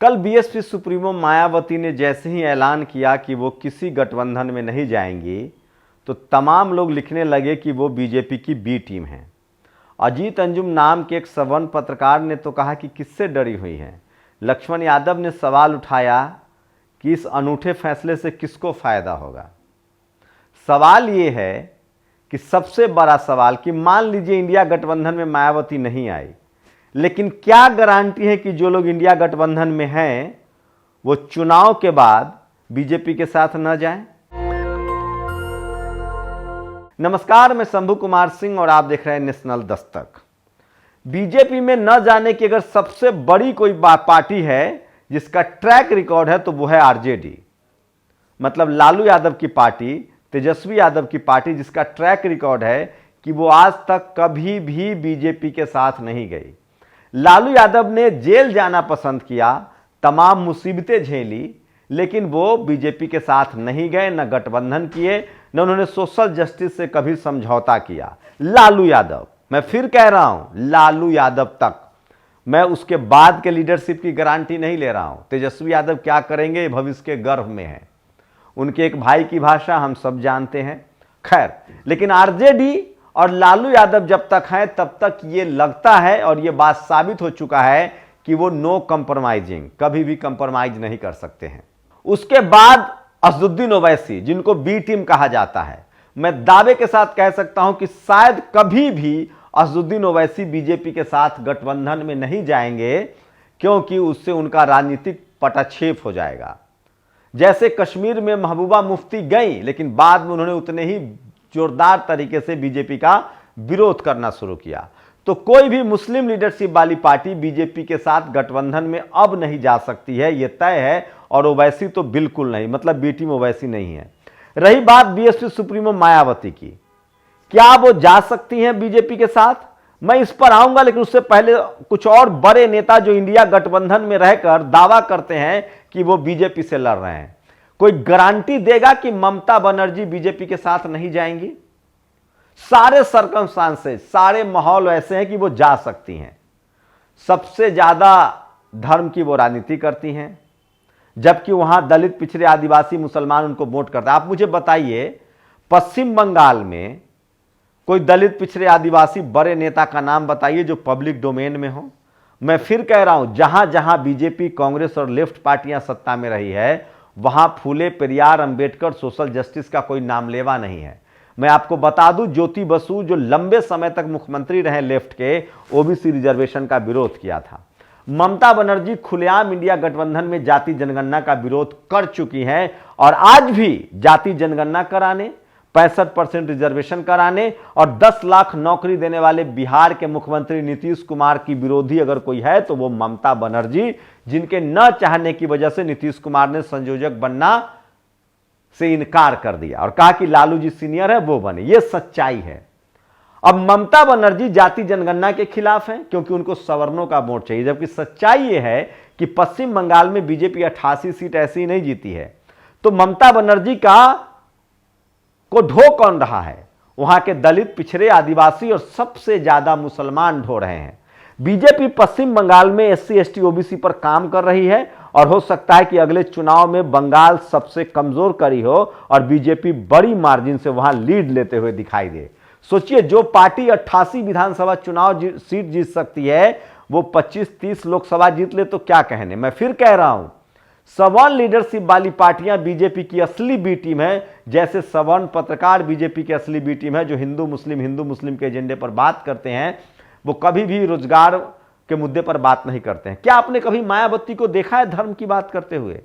कल BSP supremo Mayawati ने जैसे ही ऐलान किया कि वो किसी गठबंधन में नहीं जाएंगी तो तमाम लोग लिखने लगे कि वो बीजेपी की बी टीम है। अजीत अंजुम नाम के एक सवर्ण पत्रकार ने तो कहा कि किससे डरी हुई है। लक्ष्मण यादव ने सवाल उठाया कि इस अनूठे फैसले से किसको फायदा होगा। सवाल ये है कि सबसे बड़ा सवाल कि मान लीजिए इंडिया गठबंधन में मायावती नहीं आई, लेकिन क्या गारंटी है कि जो लोग इंडिया गठबंधन में हैं वो चुनाव के बाद बीजेपी के साथ न जाएं? नमस्कार, मैं शंभू कुमार सिंह और आप देख रहे हैं नेशनल दस्तक। बीजेपी में न जाने की अगर सबसे बड़ी कोई पार्टी है जिसका ट्रैक रिकॉर्ड है तो वो है आरजेडी, मतलब लालू यादव की पार्टी, तेजस्वी यादव की पार्टी, जिसका ट्रैक रिकॉर्ड है कि वो आज तक कभी भी बीजेपी के साथ नहीं गई। लालू यादव ने जेल जाना पसंद किया, तमाम मुसीबतें झेली, लेकिन वो बीजेपी के साथ नहीं गए, न गठबंधन किए, न उन्होंने सोशल जस्टिस से कभी समझौता किया। लालू यादव, मैं फिर कह रहा हूं, लालू यादव तक। मैं उसके बाद के लीडरशिप की गारंटी नहीं ले रहा हूं। तेजस्वी यादव क्या करेंगे भविष्य के गर्भ में है। उनके एक भाई की भाषा हम सब जानते हैं। खैर, लेकिन आरजेडी और लालू यादव जब तक हैं तब तक ये लगता है और ये बात साबित हो चुका है कि वो नो कंप्रोमाइजिंग, कभी भी कंप्रोमाइज नहीं कर सकते हैं। उसके बाद असदुद्दीन ओवैसी, जिनको बी टीम कहा जाता है, मैं दावे के साथ कह सकता हूं कि शायद कभी भी असदुद्दीन ओवैसी बीजेपी के साथ गठबंधन में नहीं जाएंगे, क्योंकि उससे उनका राजनीतिक पटाक्षेप हो जाएगा। जैसे कश्मीर में महबूबा मुफ्ती गई, लेकिन बाद में उन्होंने उतने ही जोरदार तरीके से बीजेपी का विरोध करना शुरू किया। तो कोई भी मुस्लिम लीडरशिप वाली पार्टी बीजेपी के साथ गठबंधन में अब नहीं जा सकती है, यह तय है। और ओवैसी तो बिल्कुल नहीं, मतलब बी टीम ओवैसी नहीं है। रही बात बीएसपी सुप्रीमो मायावती की, क्या वो जा सकती हैं बीजेपी के साथ? मैं इस पर आऊंगा, लेकिन उससे पहले कुछ और बड़े नेता जो इंडिया गठबंधन में रहकर दावा करते हैं कि वो बीजेपी से लड़ रहे हैं, कोई गारंटी देगा कि ममता बनर्जी बीजेपी के साथ नहीं जाएंगी? सारे सर्कमस्टांसेस, सारे माहौल ऐसे हैं कि वो जा सकती हैं। सबसे ज्यादा धर्म की वो राजनीति करती हैं, जबकि वहां दलित, पिछड़े, आदिवासी, मुसलमान उनको वोट करते हैं। आप मुझे बताइए, पश्चिम बंगाल में कोई दलित, पिछड़े, आदिवासी बड़े नेता का नाम बताइए जो पब्लिक डोमेन में हो। मैं फिर कह रहा हूं, जहां जहां बीजेपी, कांग्रेस और लेफ्ट पार्टियां सत्ता में रही है, वहां फूले, पेरियार, अंबेडकर, सोशल जस्टिस का कोई नामलेवा नहीं है। मैं आपको बता दूं, ज्योति बसु जो लंबे समय तक मुख्यमंत्री रहे लेफ्ट के, ओबीसी रिजर्वेशन का विरोध किया था। ममता बनर्जी खुलेआम इंडिया गठबंधन में जाति जनगणना का विरोध कर चुकी हैं और आज भी जाति जनगणना कराने, 65% रिजर्वेशन कराने और 10 लाख नौकरी देने वाले बिहार के मुख्यमंत्री नीतीश कुमार की विरोधी अगर कोई है तो वो ममता बनर्जी, जिनके न चाहने की वजह से नीतीश कुमार ने संयोजक बनना से इनकार कर दिया और कहा कि लालू जी सीनियर है, वो बने। ये सच्चाई है। अब ममता बनर्जी जाति जनगणना के खिलाफ हैं क्योंकि उनको सवर्णों का वोट चाहिए, जबकि सच्चाई ये है कि पश्चिम बंगाल में बीजेपी 88 सीट ऐसी ही नहीं जीती है। तो ममता बनर्जी को ढो कौन रहा है? वहां के दलित, पिछड़े, आदिवासी और सबसे ज्यादा मुसलमान ढो रहे हैं। बीजेपी पश्चिम बंगाल में एससी, एसटी, ओबीसी पर काम कर रही है और हो सकता है कि अगले चुनाव में बंगाल सबसे कमजोर कड़ी हो और बीजेपी बड़ी मार्जिन से वहां लीड लेते हुए दिखाई दे। सोचिए, जो पार्टी 88 विधानसभा चुनाव सीट जीत सकती है वो 25-30 लोकसभा जीत ले तो क्या कहने। मैं फिर कह रहा हूं, सवर्ण लीडरशिप वाली पार्टियां बीजेपी की असली बी टीम है, जैसे सवर्ण पत्रकार बीजेपी की असली बी टीम है जो हिंदू मुस्लिम के एजेंडे पर बात करते हैं। वो कभी भी रोजगार के मुद्दे पर बात नहीं करते हैं। क्या आपने कभी मायावती को देखा है धर्म की बात करते हुए?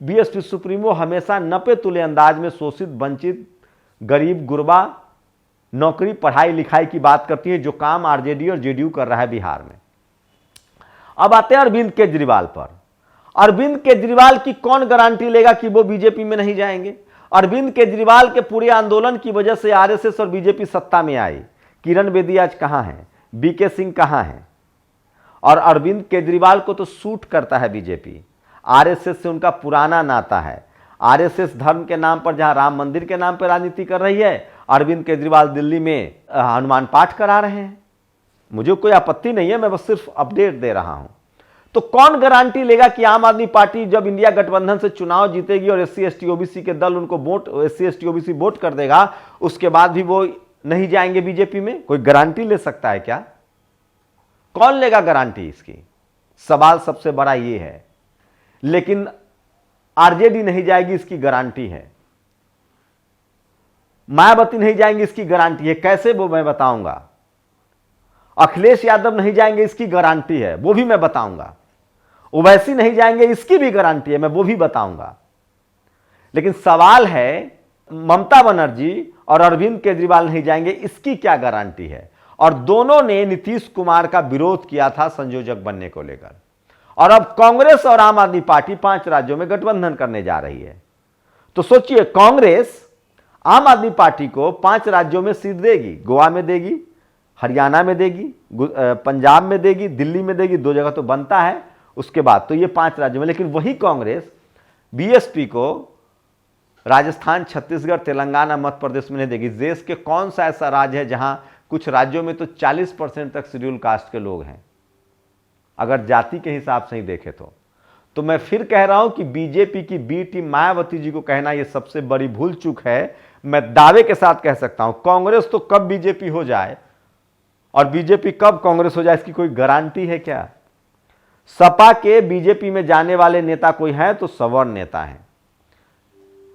बीएसपी सुप्रीमो हमेशा नपे तुले अंदाज में शोषित, वंचित, गरीब, गुरबा, नौकरी, पढ़ाई लिखाई की बात करती है, जो काम आरजेडी और जेडीयू कर रहा है बिहार में। अब आते हैं अरविंद केजरीवाल पर। अरविंद केजरीवाल की कौन गारंटी लेगा कि वो बीजेपी में नहीं जाएंगे? अरविंद केजरीवाल के पूरे आंदोलन की वजह से आरएसएस और बीजेपी सत्ता में आई। किरण बेदी आज कहां है? बीके सिंह कहां है? और अरविंद केजरीवाल को तो सूट करता है बीजेपी। आरएसएस से उनका पुराना नाता है। आरएसएस धर्म के नाम पर, जहां राम मंदिर के नाम पर राजनीति कर रही है, अरविंद केजरीवाल दिल्ली में हनुमान पाठ करा रहे हैं। मुझे कोई आपत्ति नहीं है, मैं बस सिर्फ अपडेट दे रहा हूं। तो कौन गारंटी लेगा कि आम आदमी पार्टी जब इंडिया गठबंधन से चुनाव जीतेगी और एससी एसटी ओबीसी के दल उनको vote, SC ST OBC vote कर देगा, उसके बाद भी वो नहीं जाएंगे बीजेपी में? कोई गारंटी ले सकता है क्या? कौन लेगा गारंटी इसकी? सवाल सबसे बड़ा ये है। लेकिन आरजेडी नहीं जाएगी, इसकी गारंटी है। मायावती नहीं जाएंगे, इसकी गारंटी है। कैसे, वो मैं बताऊंगा। अखिलेश यादव नहीं जाएंगे, इसकी गारंटी है, वो भी मैं बताऊंगा। ओवैसी नहीं जाएंगे, इसकी भी गारंटी है, मैं वो भी बताऊंगा। लेकिन सवाल है, ममता बनर्जी और अरविंद केजरीवाल नहीं जाएंगे, इसकी क्या गारंटी है? और दोनों ने नीतीश कुमार का विरोध किया था संयोजक बनने को लेकर। और अब कांग्रेस और आम आदमी पार्टी 5 राज्यों में गठबंधन करने जा रही है। तो सोचिए, कांग्रेस आम आदमी पार्टी को 5 राज्यों में सीट देगी। गोवा में देगी, हरियाणा में देगी, पंजाब में देगी, दिल्ली में देगी, 2 जगह तो बनता है। उसके बाद तो ये 5 राज्यों में। लेकिन वही कांग्रेस बीएसपी को राजस्थान, छत्तीसगढ़, तेलंगाना, मध्य प्रदेश में नहीं देगी। देश के कौन सा ऐसा राज्य है जहां कुछ राज्यों में तो 40% तक शेड्यूल कास्ट के लोग हैं, अगर जाति के हिसाब से ही देखें तो मैं फिर कह रहा हूं कि बीजेपी की बी टीम मायावती जी को कहना यह सबसे बड़ी भूल चूक है। मैं दावे के साथ कह सकता हूं, कांग्रेस तो कब बीजेपी हो जाए और बीजेपी कब कांग्रेस हो जाए, इसकी कोई गारंटी है क्या? सपा के बीजेपी में जाने वाले नेता कोई है तो सवर्ण नेता हैं।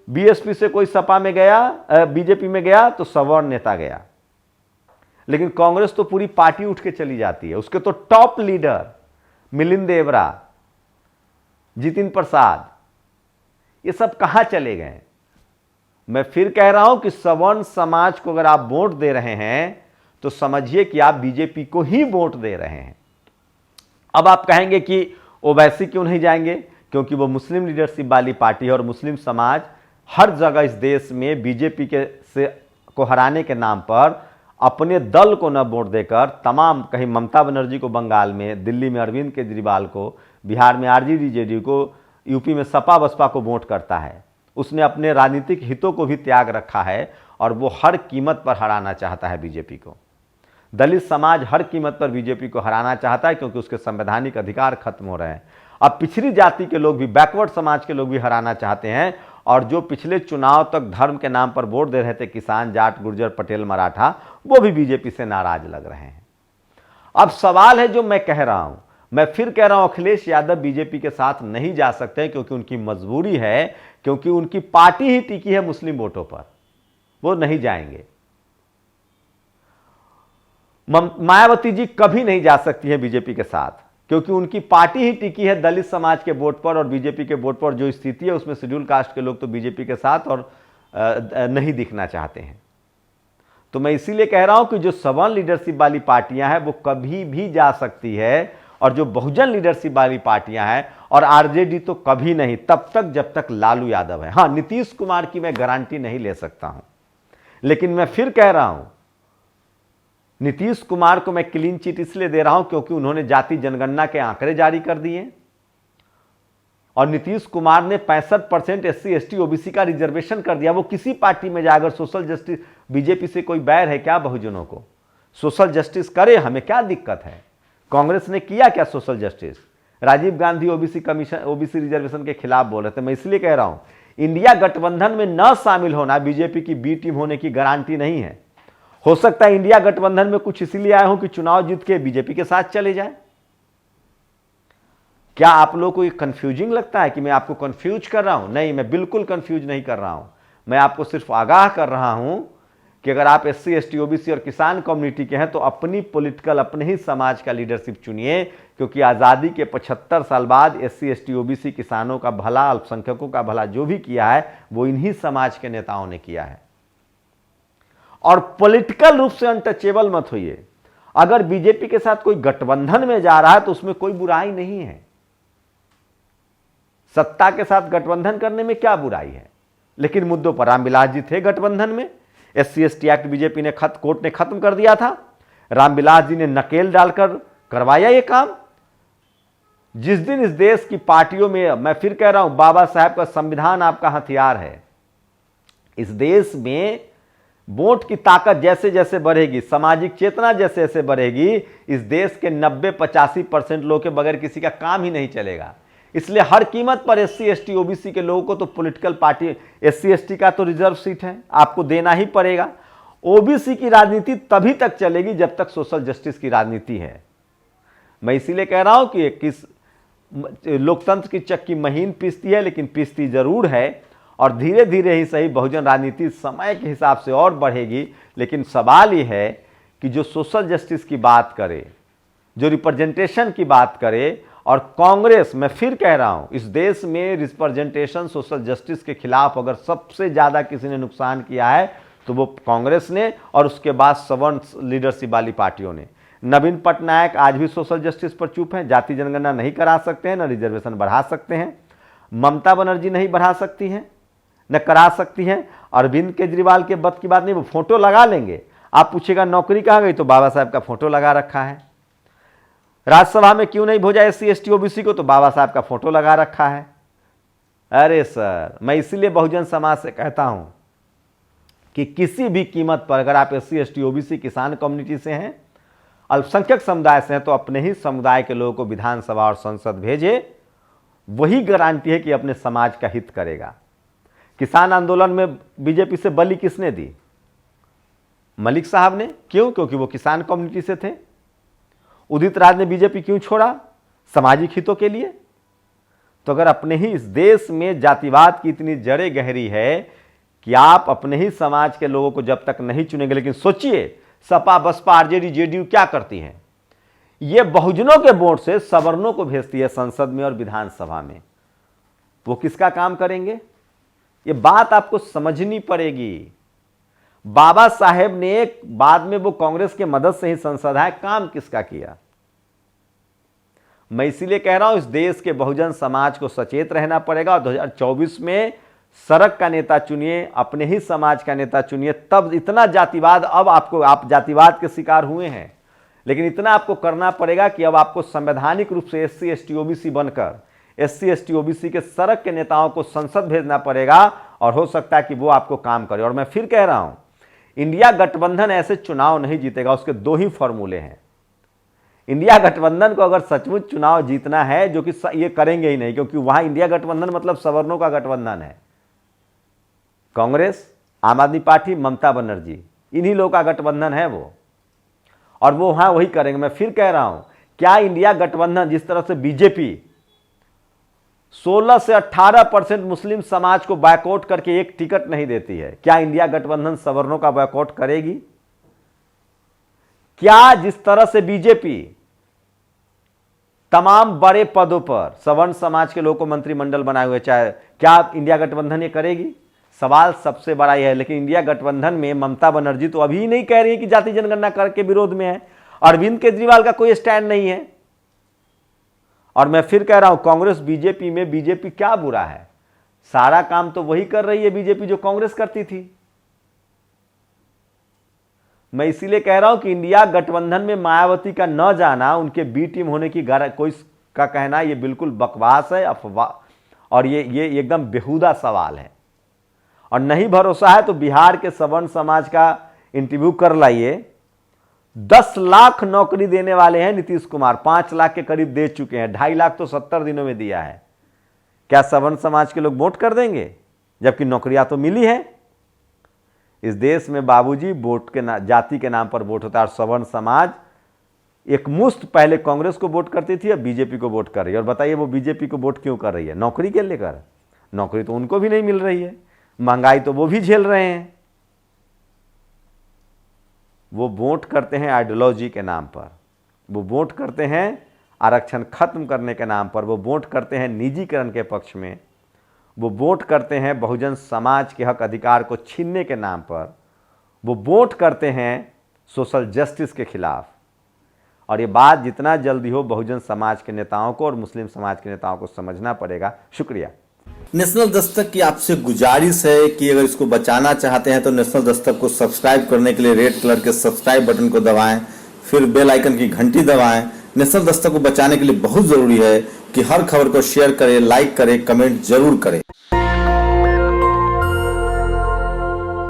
बीएसपी से कोई सपा में गया, बीजेपी में गया तो सवर्ण नेता गया। लेकिन कांग्रेस तो पूरी पार्टी उठ के चली जाती है। उसके तो टॉप लीडर मिलिंद देवरा, जितिन प्रसाद, ये सब कहां चले गए? मैं फिर कह रहा हूं कि सवर्ण समाज को अगर आप वोट दे रहे हैं तो समझिए कि आप बीजेपी को ही वोट दे रहे हैं। अब आप कहेंगे कि ओवैसी क्यों नहीं जाएंगे? क्योंकि वो मुस्लिम लीडरशिप वाली पार्टी है और मुस्लिम समाज हर जगह इस देश में बीजेपी को हराने के नाम पर अपने दल को न वोट देकर तमाम, कहीं ममता बनर्जी को बंगाल में, दिल्ली में अरविंद केजरीवाल को, बिहार में आरजेडी जेडीयू को, यूपी में सपा बसपा को वोट करता है। उसने अपने राजनीतिक हितों को भी त्याग रखा है और वो हर कीमत पर हराना चाहता है बीजेपी को। दलित समाज हर कीमत पर बीजेपी को हराना चाहता है क्योंकि उसके संवैधानिक अधिकार खत्म हो रहे हैं। अब पिछड़ी जाति के लोग भी, बैकवर्ड समाज के लोग भी हराना चाहते हैं। और जो पिछले चुनाव तक धर्म के नाम पर वोट दे रहे थे, किसान, जाट, गुर्जर, पटेल, मराठा, वो भी बीजेपी से नाराज लग रहे हैं। अब सवाल है जो मैं कह रहा हूं, मैं फिर कह रहा हूं, अखिलेश यादव बीजेपी के साथ नहीं जा सकते क्योंकि उनकी मजबूरी है, क्योंकि उनकी पार्टी ही टिकी है मुस्लिम वोटों पर। वो नहीं जाएंगे। मायावती जी कभी नहीं जा सकती है बीजेपी के साथ क्योंकि उनकी पार्टी ही टिकी है दलित समाज के वोट पर और बीजेपी के वोट पर जो स्थिति है उसमें शेड्यूल कास्ट के लोग तो बीजेपी के साथ और नहीं दिखना चाहते हैं। तो मैं इसीलिए कह रहा हूं कि जो सवर्ण लीडरशिप वाली पार्टियां हैं वो कभी भी जा सकती है और जो बहुजन लीडरशिप वाली पार्टियां हैं और आरजेडी तो कभी नहीं, तब तक जब तक लालू यादव है। हां, नीतीश कुमार की मैं गारंटी नहीं ले सकता हूं, लेकिन मैं फिर कह रहा हूं नीतीश कुमार को मैं क्लीन चिट इसलिए दे रहा हूं क्योंकि उन्होंने जाति जनगणना के आंकड़े जारी कर दिए और नीतीश कुमार ने 65% एससी एसटी ओबीसी का रिजर्वेशन कर दिया। वो किसी पार्टी में जाए, अगर सोशल जस्टिस, बीजेपी से कोई बैर है क्या बहुजनों को? सोशल जस्टिस करे, हमें क्या दिक्कत है? कांग्रेस ने किया क्या social justice? Rajiv Gandhi OBC commission, OBC reservation के खिलाफ बोल रहे थे। मैं इसलिए कह रहा हूं इंडिया गठबंधन में न शामिल होना बीजेपी की बी टीम होने की गारंटी नहीं है। हो सकता है इंडिया गठबंधन में कुछ इसीलिए आए हो कि चुनाव जीत के बीजेपी के साथ चले जाए। क्या आप लोगों को ये कंफ्यूजिंग लगता है कि मैं आपको कंफ्यूज कर रहा हूं? नहीं, मैं बिल्कुल कंफ्यूज नहीं कर रहा हूं। मैं आपको सिर्फ आगाह कर रहा हूं कि अगर आप एससी एसटी ओबीसी और किसान कम्युनिटी के हैं तो अपनी पॉलिटिकल, अपने ही समाज का लीडरशिप चुनिए, क्योंकि आज़ादी के 75 साल बाद एससी एसटी ओबीसी, किसानों का भला, अल्पसंख्यकों का भला जो भी किया है वो इन्हीं समाज के नेताओं ने किया है। और पॉलिटिकल रूप से अनटचेबल मत होइए। अगर बीजेपी के साथ कोई गठबंधन में जा रहा है तो उसमें कोई बुराई नहीं है। सत्ता के साथ गठबंधन करने में क्या बुराई है? लेकिन मुद्दों पर रामविलास जी थे गठबंधन में। एससी एसटी एक्ट बीजेपी ने कोर्ट ने खत्म कर दिया था। रामविलास जी ने नकेल डालकर करवाया ये काम। जिस दिन इस देश की पार्टियों में, मैं फिर कह रहा हूं, बाबा साहब का संविधान आपका हथियार है। इस देश में वोट की ताकत जैसे जैसे बढ़ेगी, सामाजिक चेतना जैसे जैसे बढ़ेगी, इस देश के 90-85% लोगों के बगैर किसी का काम ही नहीं चलेगा। इसलिए हर कीमत पर SC ST OBC के लोगों को तो पॉलिटिकल पार्टी, SC ST का तो रिजर्व सीट है, आपको देना ही पड़ेगा। OBC की राजनीति तभी तक चलेगी जब तक सोशल जस्टिस की राजनीति है। मैं इसीलिए कह रहा हूं कि किस लोकतंत्र की चक्की महीन पीसती है, लेकिन पीसती जरूर है, और धीरे धीरे ही सही बहुजन राजनीति समय के हिसाब से और बढ़ेगी। लेकिन सवाल ये है कि जो सोशल जस्टिस की बात करे, जो रिप्रेजेंटेशन की बात करे, और कांग्रेस, मैं फिर कह रहा हूं, इस देश में रिप्रेजेंटेशन सोशल जस्टिस के खिलाफ अगर सबसे ज्यादा किसी ने नुकसान किया है तो वो कांग्रेस ने, और उसके बाद सवर्ण लीडरशिप वाली पार्टियों ने। नवीन पटनायक आज भी सोशल जस्टिस पर चुप हैं, जाति जनगणना नहीं करा सकते हैं, न रिजर्वेशन बढ़ा सकते हैं। ममता बनर्जी नहीं बढ़ा सकती हैं, न करा सकती हैं। अरविंद केजरीवाल के बद की बात नहीं, वो फोटो लगा लेंगे। आप पूछेगा नौकरी कहाँ गई, तो बाबा साहब का फोटो लगा रखा है। राज्यसभा में क्यों नहीं भेजा SC ST OBC को, तो बाबा साहब का फोटो लगा रखा है। अरे सर, मैं इसीलिए बहुजन समाज से कहता हूं कि किसी भी कीमत पर अगर आप SC ST OBC किसान कम्युनिटी से हैं, अल्पसंख्यक समुदाय से हैं, तो अपने ही समुदाय के लोगों को विधानसभा और संसद भेजे। वही गारंटी है कि अपने समाज का हित करेगा। किसान आंदोलन में बीजेपी से बलि किसने दी? मलिक साहब ने। क्यों? क्योंकि वो किसान कम्युनिटी से थे। उदित राज ने बीजेपी क्यों छोड़ा? सामाजिक हितों के लिए। तो अगर अपने ही इस देश में जातिवाद की इतनी जड़ें गहरी है कि आप अपने ही समाज के लोगों को जब तक नहीं चुनेंगे, लेकिन सोचिए सपा बसपा RJD JDU क्या करती है, ये बहुजनों के वोट से सवर्णों को भेजती है संसद में और विधानसभा में। वो किसका काम करेंगे? ये बात आपको समझनी पड़ेगी। बाबा साहेब ने बाद में वो कांग्रेस के मदद से ही संसद आए, काम किसका किया? मैं इसीलिए कह रहा हूं इस देश के बहुजन समाज को सचेत रहना पड़ेगा, और 2024 में सड़क का नेता चुनिए, अपने ही समाज का नेता चुनिए। तब इतना जातिवाद, अब आप जातिवाद के शिकार हुए हैं, लेकिन इतना आपको करना पड़ेगा कि अब आपको संवैधानिक रूप से SC ST OBC बनकर SC ST OBC के सड़क के नेताओं को संसद भेजना पड़ेगा, और हो सकता है कि वो आपको काम करे। और मैं फिर कह रहा हूं, इंडिया गठबंधन ऐसे चुनाव नहीं जीतेगा, उसके दो ही फॉर्मूले हैं। इंडिया गठबंधन को अगर सचमुच चुनाव जीतना है, जो कि ये करेंगे ही नहीं, क्योंकि वहां इंडिया गठबंधन मतलब सवर्णों का गठबंधन है। कांग्रेस, आम आदमी पार्टी, ममता बनर्जी, इन्हीं लोगों का गठबंधन है वो, और वो वहां वही करेंगे। मैं फिर कह रहा हूं, क्या इंडिया गठबंधन, जिस तरह से बीजेपी 16 से 18% मुस्लिम समाज को बायकॉट करके एक टिकट नहीं देती है, क्या इंडिया गठबंधन सवर्णों का बायकॉट करेगी? क्या जिस तरह से बीजेपी तमाम बड़े पदों पर सवर्ण समाज के लोगों को मंत्रिमंडल बनाए हुए, चाहे क्या इंडिया गठबंधन ये करेगी? सवाल सबसे बड़ा यह है। लेकिन इंडिया गठबंधन में ममता बनर्जी तो अभी नहीं कह रही है कि जाति जनगणना करके विरोध में है। अरविंद केजरीवाल का कोई स्टैंड नहीं है। और मैं फिर कह रहा हूं, कांग्रेस बीजेपी में, बीजेपी क्या बुरा है? सारा काम तो वही कर रही है बीजेपी जो कांग्रेस करती थी। मैं इसीलिए कह रहा हूं कि इंडिया गठबंधन में मायावती का न जाना, उनके बी टीम होने की कोई का कहना, ये बिल्कुल बकवास है, अफवाह, और ये एकदम बेहुदा सवाल है। और नहीं भरोसा है तो बिहार के सवर्ण समाज का इंटरव्यू कर लाइए। 10 लाख नौकरी देने वाले हैं नीतीश कुमार, 5 लाख के करीब दे चुके हैं, 2.5 लाख तो 70 दिनों में दिया है। क्या सवर्ण समाज के लोग वोट कर देंगे, जबकि नौकरियां तो मिली है? इस देश में बाबूजी वोट के जाति के नाम पर वोट होता है, और सवर्ण समाज एक मुश्त पहले कांग्रेस को वोट करती थी, अब बीजेपी को वोट कर रही है। और बताइए वो बीजेपी को वोट क्यों कर रही है? नौकरी के लेकर। नौकरी तो उनको भी नहीं मिल रही है, महंगाई तो वो भी झेल रहे हैं। वो वोट करते हैं आइडियोलॉजी के नाम पर, वो वोट करते हैं आरक्षण खत्म करने के नाम पर, वो वोट करते हैं निजीकरण के पक्ष में, वो वोट करते हैं बहुजन समाज के हक अधिकार को छीनने के नाम पर, वो वोट करते हैं सोशल जस्टिस के खिलाफ। और ये बात जितना जल्दी हो बहुजन समाज के नेताओं को और मुस्लिम समाज के नेताओं को समझना पड़ेगा। शुक्रिया। नेशनल दस्तक की आपसे गुजारिश है कि अगर इसको बचाना चाहते हैं तो नेशनल दस्तक को सब्सक्राइब करने के लिए रेड कलर के सब्सक्राइब बटन को दबाएं, फिर बेल आइकन की घंटी दबाएं। नेशनल दस्तक को बचाने के लिए बहुत जरूरी है कि हर खबर को शेयर करें, लाइक करें, कमेंट जरूर करें।